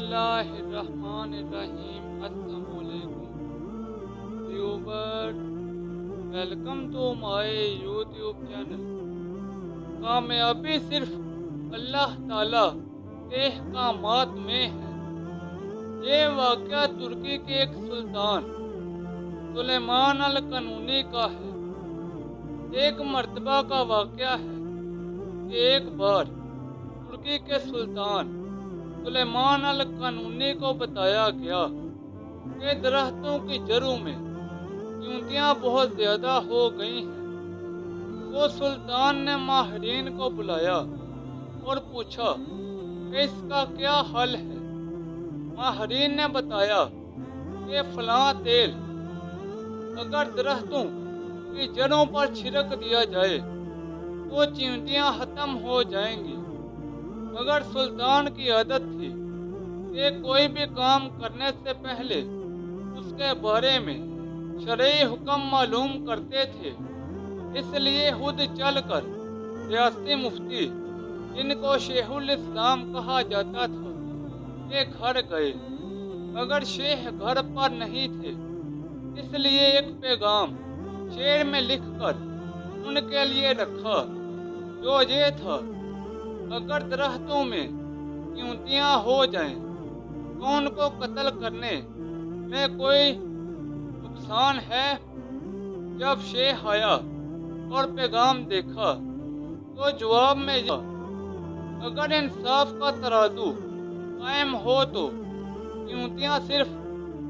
बिस्मिल्लाहिर्रहमानिर्रहीम। अस्सलाम वालेकुम viewer, welcome to my YouTube channel. कामयाबी सिर्फ अल्लाह ताला के अहकामात में है। ये वाक़या तुर्की के एक सुल्तान सुलेमान अल कनूनी का है। एक मर्तबा का वाक़या है कि एक बार तुर्की के सुल्तान सुलेमान अल कनूनी को बताया गया कि दरख्तों की जड़ों में चींटियां बहुत ज़्यादा हो गई हैं। तो सुल्तान ने माहिरीन को बुलाया और पूछा कि इसका क्या हल है। माहिरीन ने बताया कि फलां तेल अगर दरख्तों की जड़ों पर छिड़क दिया जाए तो चींटियां खत्म हो जाएंगी। मगर सुल्तान की आदत थी कि कोई भी काम करने से पहले उसके बारे में शरई हुक्म मालूम करते थे। इसलिए खुद चलकर रियासती मुफ्ती, जिनको शेखुल इस्लाम कहा जाता था, के घर गए। मगर शेख घर पर नहीं थे। इसलिए एक पैगाम शेर में लिखकर उनके लिए रखा, जो ये था, अगर दरख्तों में चींटियां हो जाएं तो उनको कत्ल करने में कोई नुकसान है। जब शेख आया और पैगाम देखा तो जवाब में अगर इंसाफ का तराजू कायम हो तो चींटियां सिर्फ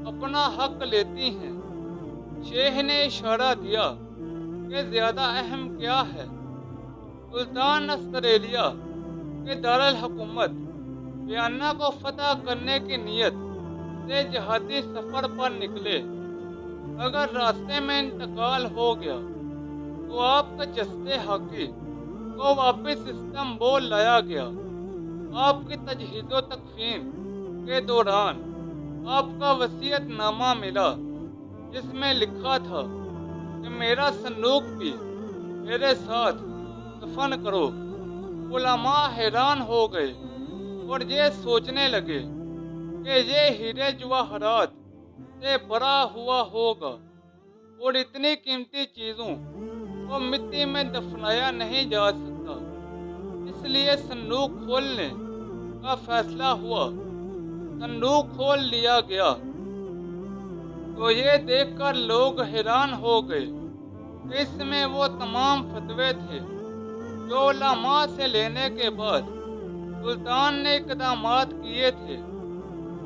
अपना हक लेती हैं। शेख ने इशारा दिया कि ज़्यादा अहम क्या है। सुल्तान ऑस्ट्रेलिया के दारुल हुकूमत वियना को फतह करने की नीयत से जहादी सफर पर निकले। अगर रास्ते में इंतकाल हो गया तो आपका जस्ते हाकी को वापस इस्तांबुल लाया गया। आपकी तजहीज़ो तकफीन के दौरान आपका वसीयतनामा मिला, जिसमें लिखा था कि मेरा संदूक भी मेरे साथ दफन करो। उलमा हैरान हो गए और ये सोचने लगे कि ये हीरे जवाहरात से भरा हुआ होगा और इतनी कीमती चीज़ों को मिट्टी में दफनाया नहीं जा सकता। इसलिए संदूक खोलने का फैसला हुआ। संदूक खोल लिया गया तो ये देखकर लोग हैरान हो गए कि इसमें वो तमाम फतवे थे जो उलमा से लेने के बाद सुल्तान ने इक़दामात किए थे।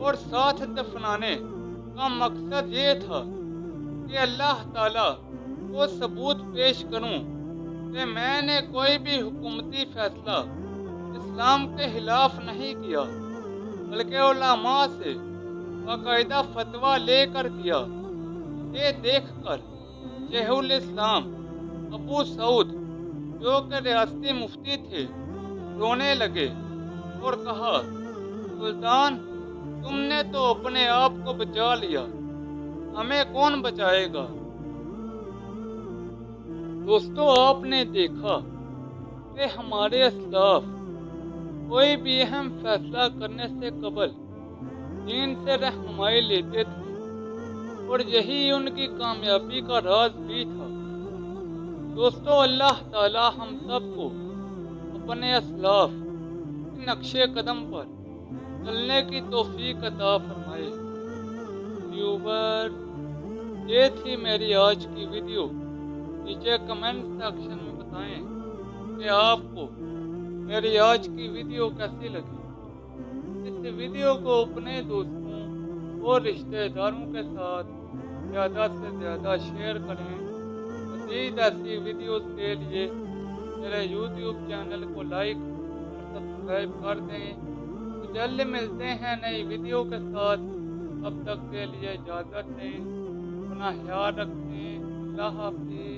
और साथ दफनाने का मकसद ये था कि अल्लाह ताला को सबूत पेश करूं कि मैंने कोई भी हुकूमती फैसला इस्लाम के खिलाफ नहीं किया, बल्कि उलमा से बाकायदा फतवा लेकर किया। ये देखकर शेखुल इस्लाम अबू सऊद, जो कि रियासती मुफ्ती थे, रोने लगे और कहा, सुल्तान, तुमने तो अपने आप को बचा लिया, हमें कौन बचाएगा। दोस्तों, आपने देखा कि हमारे असलाफ कोई भी अहम फैसला करने से कबल दीन से रहनुमाई लेते थे और यही उनकी कामयाबी का राज भी था। दोस्तों, अल्लाह ताला हम सबको अपने असलाफ के नक्शे कदम पर चलने की तौफीक अता फरमाए। व्यूवर, ये थी मेरी आज की वीडियो। नीचे कमेंट सेक्शन में बताएं कि आपको मेरी आज की वीडियो कैसी लगी। इस वीडियो को अपने दोस्तों और रिश्तेदारों के साथ ज़्यादा से ज़्यादा शेयर करें। मज़ीद ऐसी वीडियोस के लिए मेरे यूट्यूब चैनल को लाइक और सब्सक्राइब कर दें। तो जल्द मिलते हैं नई वीडियो के साथ। अब तक के लिए इजाज़त दें। अपना ख्याल रखें। अल्लाह हाफ़िज़।